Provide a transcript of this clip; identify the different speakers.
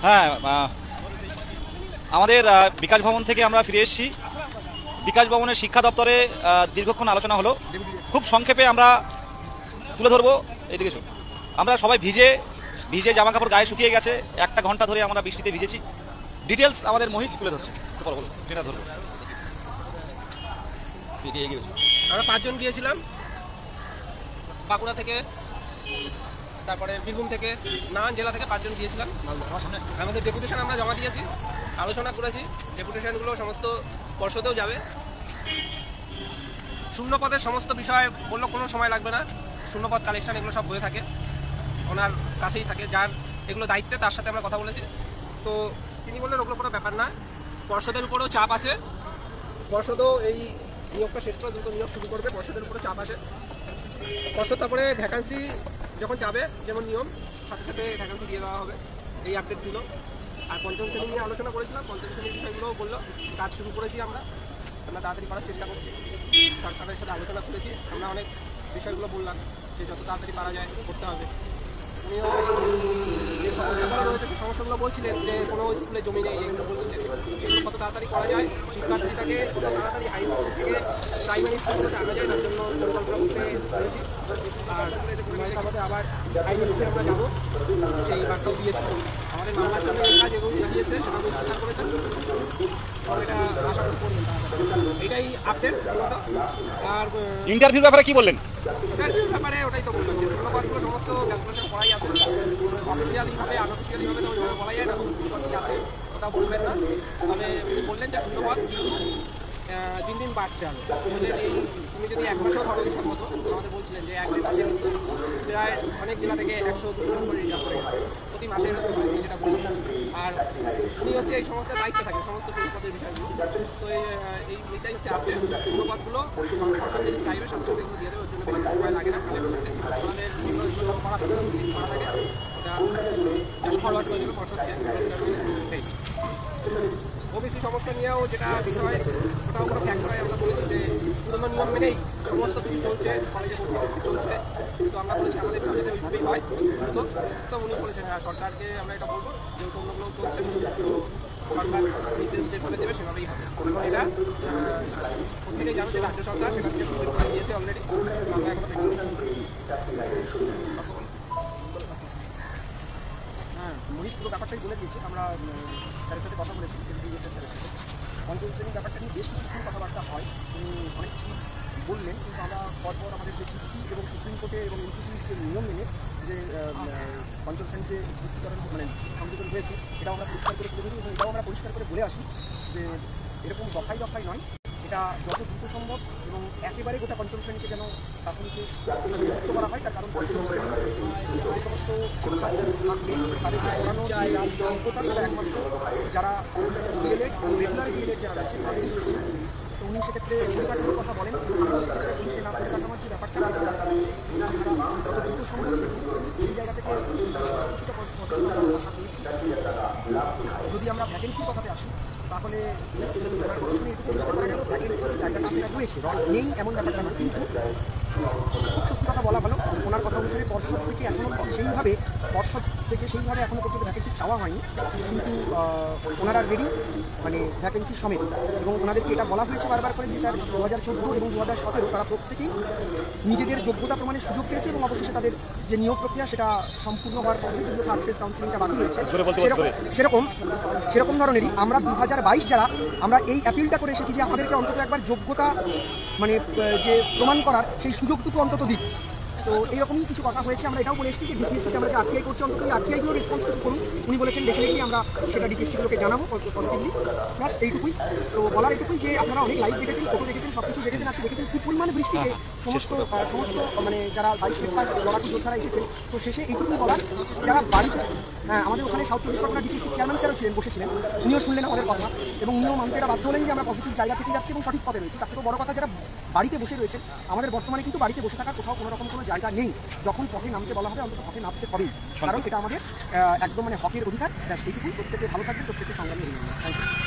Speaker 1: হ্যাঁ, আমাদের বিকাশ ভবন থেকে আমরা ফিরে এসেছি। বিকাশ ভবনের শিক্ষা দপ্তরে দীর্ঘক্ষণ আলোচনা হলো। খুব সংক্ষেপে আমরা তুলে ধরবো। এইদিকে আমরা সবাই ভিজে জামা কাপড় গায়ে শুকিয়ে গেছে। 1 ঘন্টা ধরে আমরা বৃষ্টিতে ভিজেছি। ডিটেলস আমাদের মোহিত তুলে ধরছে। বলো যেটা ধরবো।
Speaker 2: আমরা 5 জন গিয়েছিলাম, বাঁকুড়া থেকে, তারপরে বীরভূম থেকে, নানান জেলা থেকে 5 জন গিয়েছিলাম। আমাদের ডেপুটেশন আমরা জমা দিয়েছি, আলোচনা করেছি। ডেপুটেশনগুলো সমস্ত পর্ষদেও যাবে। শূন্যপদের সমস্ত বিষয় বললো কোনো সময় লাগবে না, শূন্যপদ কালেকশন এগুলো সব হয়ে থাকে, ওনার কাছেই থাকে। যার এগুলো দায়িত্বে তার সাথে আমরা কথা বলেছি। তো তিনি বললেন ওগুলো কোনো ব্যাপার না, পর্ষদের উপরেও চাপ আছে, পর্ষদও এই নিয়োগটা শেষ করে দ্রুত নিয়োগ শুরু করবে। পর্ষদের উপরে চাপ আছে। পর্ষদ তারপরে ভ্যাকান্সি যখন যাবে, যেমন নিয়ম, সাথে সাথে ভ্যাকান্সি দিয়ে দেওয়া হবে, এই আপডেট দিল। আর পঞ্চম শ্রেণী নিয়ে আলোচনা করেছিলাম, পঞ্চম শ্রেণীর বিষয়গুলোও বললো। কাজ শুরু করেছি আমরা তাড়াতাড়ি করার চেষ্টা করছি। সরকারের সাথে আলোচনা করেছি, আমরা অনেক বিষয়গুলো বললাম যে যত তাড়াতাড়ি পারা যায় করতে হবে। উনিও যে সমস্যাগুলো রয়েছে সেই সমস্যাগুলো বলছিলেন, যে কোনো স্কুলে জমি নেই এগুলো বলছিলেন, সেগুলো কত তাড়াতাড়ি করা যায়, শিক্ষার্থীটাকে কত তাড়াতাড়ি হাই স্কুল থেকে প্রাইমারি স্কুলগুলোতে আনা যায় তার জন্য পরিকল্পনা করতে পেরেছি। আর আমাদের আবার আইনমন্ত্রী আমরা যাবো, সেই বার্তাও দিয়েছি। আমাদের মামলার জন্য এই কাজ এবং জানিয়েছে, সেটা স্বীকার করেছেন। এটা আশা করবেন, এটাই আপডেট। আর
Speaker 1: ইন্টারভিউর ব্যাপারে কি বললেন?
Speaker 2: ইন্টারভিউর ব্যাপারে ওটাই তো বললাম, যে শূন্যপদগুলো সমস্ত ক্যালকুলেশন করাই আছে। অফিসিয়ালিভাবে আনঅফিসিয়ালিভাবে তো ওইভাবে বলা যায় না শূন্যপদ কী আছে, ওটা বলবেন না। তবে উনি বললেন যে শূন্যপদ দিন দিন বাড়ছে। আর তুমি যদি 1 মাসেও ধরো হিসাব মতো, আমাদের বলছিলেন যে 1-2 মাসে প্রায় অনেক জেলা থেকে 100-200 জন করে রিজার্ভ করে প্রতি মাসে, যেটা বলছেন। আর উনি হচ্ছে এই সমস্ত দায়িত্ব থাকে সমস্ত শূন্যপদের বিষয়গুলো। তো এইটাই হচ্ছে আপডেট। শূন্যপদগুলো পর্ষদ যদি চাইবে সাথে সাথে এগুলো দিয়ে দেবে, ওর জন্য বেশি সময় লাগে না। আমাদের করা থাকে, ওটা জাস্ট ফরওয়ার্ড করে দেবে পর্ষদকে। ওবিসি সমস্যা নিয়েও যেটা বিষয়, ওটাও কোনো ফ্যাক্টরাই আমরা বলেছি যে পুরোনো নিয়ম মেনেই সমস্ত কিছু চলছে, কলেজে ভর্তি চলছে। তো আমরা বলেছি আমাদের ফ্যামিলিতে ওইভাবেই হয়। তো উনি বলেছেন হ্যাঁ, সরকারকে আমরা এটা বলবো, যেহেতু অন্যগুলো চলছে, তো সরকার নির্দেশ যেভাবে দেবে সেভাবেই হবে। এবং এটা প্রত্যেকেই জানো যে রাজ্য সরকার সেটা থেকে সুবিধা করে দিয়েছে অলরেডি। আমরা এখন মোহিত পুরো ব্যাপারটাই বলে দিয়েছি। আমরা স্যারের সাথে কথা বলেছি, স্যারের সাথে পঞ্চম শ্রেণীর ব্যাপারটা নিয়ে বেশ কিছুক্ষণ কথাবার্তা হয়। তিনি অনেক কিছু বললেন, কিন্তু আমরা পরপর আমাদের যে চুক্তি এবং সুপ্রিম কোর্টে এবং এনসিটির যে নিয়ম মেনে যে পঞ্চম শ্রেণীতে যুক্তিকরণ সংযোজন হয়েছে, এটাও আমরা পরিষ্কার করে তুলে ধরি এবং এটাও আমরা পরিষ্কার করে বলে আসি যে এরকম দফায় দফায় নয়, এটা যত দ্রুত সম্ভব এবং একেবারে গোটা পঞ্চম শ্রেণীকে যেন প্রাথমিকে যুক্ত করা হয়। তার কারণ পঞ্চম শ্রেণী যে সমস্ত থাকবে তাদের পড়ানো যোগ্যতা তারা একমাত্র যারা ডিএলএড রেগুলার ডিএলএড যারা রয়েছে তাদের রয়েছে। তো উনি সেক্ষেত্রে পরিকাঠামোর কথা বলেন, না পরিকাঠামোর যে ব্যাপারটা যত দ্রুত সম্ভব এই জায়গা থেকে কিছুটা আশা পেয়েছি। যদি আমরা ভ্যাকেন্সির কথাতে আসি, তাহলে জায়গাটা সেটা রয়েছে, নেই এমন ব্যাপারটা নয়। কিন্তু খুব সত্যি কথা বলা ভালো, ওনার কথা অনুসারে পর্ষদ থেকে এখনও সেইভাবে এখনও পর্যন্ত ভ্যাকেন্সি চাওয়া হয়নি। কিন্তু ওনারা রেডি, মানে ভ্যাকেন্সি সমেত। এবং ওনাদেরকে এটা বলা হয়েছে বারবার করে যে স্যার 2014 এবং 2017 তারা প্রত্যেকেই নিজেদের যোগ্যতা প্রমাণের সুযোগ পেয়েছে এবং অবশেষে তাদের যে নিয়োগ প্রক্রিয়া সেটা সম্পূর্ণ হওয়ার পরে যদিও থার্ড ফেজ কাউন্সিলিংটা বাকি রয়েছে, সেরকম ধরনেরই আমরা 2022 যারা আমরা এই অ্যাপিলটা করে এসেছি যে আমাদেরকে অন্তত একবার যোগ্যতা মানে যে প্রমাণ করার সেই সুযোগটুকু অন্তত দিক। তো এইরকমই কিছু কথা হয়েছে। আমরা এটাও বলে এসেছি যে ডিপিএসসিকে আমরা যে আরটিআই করছি, অন্তত এই আরটিআইগুলো রেসপন্সিবল করুন। উনি বলেছেন ডেফিনেটলি আমরা সেটা ডিপিএসসিগুলোকে জানাবো পজিটিভলি। প্লাস এইটুকুই তো বলার, এইটুকুই যে আপনারা অনেক লাইভ দেখেছেন, ফটো দেখেছেন, সব কিছু দেখেছেন, আজকে দেখেছেন কী পরিমাণে বৃষ্টিতে সমস্ত মানে যারা 22 মিনিট লড়াকু যোদ্ধারা এসেছেন। তো শেষে এইটুকুই বলার, যারা বাড়িতে আমাদের ওখানে সাউথ 24 পরগনা ডিপিএসসি চেয়ারম্যান স্যারও ছিলেন, বসেছিলেন, উনিও শুনলেন আমাদের কথা এবং উনিও মানতে এটা বাধ্য হলেন যে আমরা পজিটিভ জায়গা থেকে যাচ্ছি এবং সঠিক পথে রয়েছি। তার থেকেও বড় কথা, যারা বাড়িতে বসে রয়েছেন, আমাদের বর্তমানে কিন্তু বাড়িতে বসে থাকার কোথাও কোনো রকম কোনো জায়গা নেই। যখন পথে নামতে বলা হবে অন্তত পথে নামতে হবেই, কারণ এটা আমাদের একদম মানে হকের অধিকার। এইটুকুই। প্রত্যেকে ভালো থাকবেন, প্রত্যেকে সংগ্রামী হয়ে যাবেন। Thank you.